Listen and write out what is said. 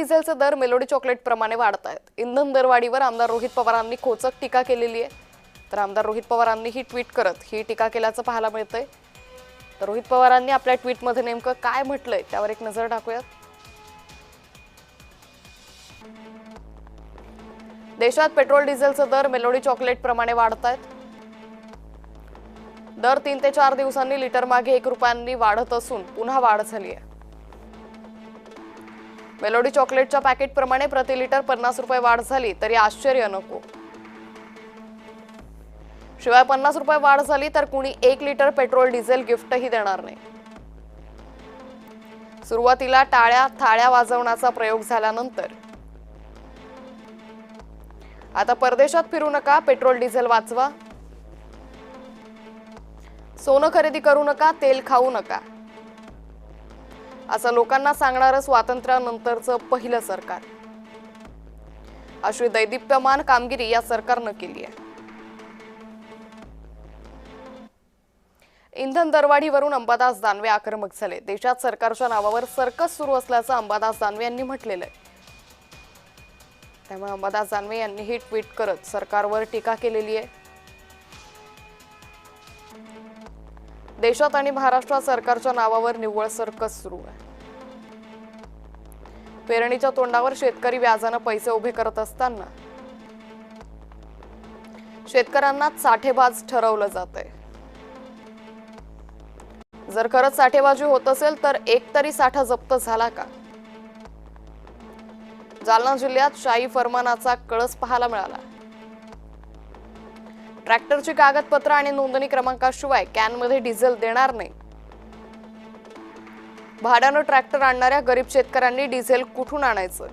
डिझेलचे दर melody chocolate प्रमाणे वाढत आहेत. इंधन दरवाढीवर आमदार रोहित पवारांनी खोचक टीका केलेली आहे. तर आमदार रोहित पवारांनी ही ट्विट करत ही टीका केल्याचं पाहायला मिळतंय. तर रोहित पवारांनी आपल्या ट्विटमध्ये नेमकं काय म्हटलंय त्यावर एक नजर टाकूयात. देशात पेट्रोल डिझेलचे दर मेलोडी चॉकलेट प्रमाणे वाढत आहेत. दर 3 ते 4 दिवसांनी लिटर मागे 1 रुपयांनी वाढत असून पुन्हा वाढ झाली आहे. मेलोडी चॉकलेटच्या पॅकेट प्रमाणे प्रति लिटर 50 रुपये वाढ झाली तरी आश्चर्य नको. शिवाय 50 रुपये वाढ झाली तर कुणी 1 लिटर पेट्रोल डिझेल गिफ्टही देणार नाही. सुरुवातीला टाळ्या थाळ्या वाजवण्याचा प्रयोग झाल्यानंतर आता परदेशात फिरू नका, पेट्रोल डिझेल वाचवा. सोनं खरेदी करू नका, तेल खाऊ नका, असं लोकांना सांगणारं स्वातंत्र्यानंतरचं पहिलं सरकार. अशी दैदिप्यमान कामगिरी या सरकारनं केली आहे. इंधन दरवाढीवरून अंबादास दानवे आक्रमक झाले. देशात सरकारच्या नावावर सर्कस सुरू असल्याचं अंबादास दानवे यांनी म्हटलेलं आहे. त्यामुळे अंबादास दानवे यांनी ही ट्विट करत सरकारवर टीका केलेली आहे. देशात आणि महाराष्ट्रात सरकारच्या नावावर निव्वळ सर्कस सुरू आहे. पेरणीच्या तोंडावर शेतकरी व्याजानं पैसे उभे करत असताना शेतकऱ्यांना साठेबाज ठरवलं जातंय. जर खरंच साठेबाजी होत असेल तर एक तरी साठा जप्त झाला का? जालना जिल्ह्यात शाही फरमानाचा कळस पाहायला मिळाला. ट्रॅक्टरची कागदपत्र आणि नोंदणी क्रमांकाशिवाय कॅनमध्ये डिझेल देणार नाही. भाड्यानं ट्रॅक्टर आणणाऱ्या गरीब शेतकऱ्यांनी डिझेल कुठून आणायचं?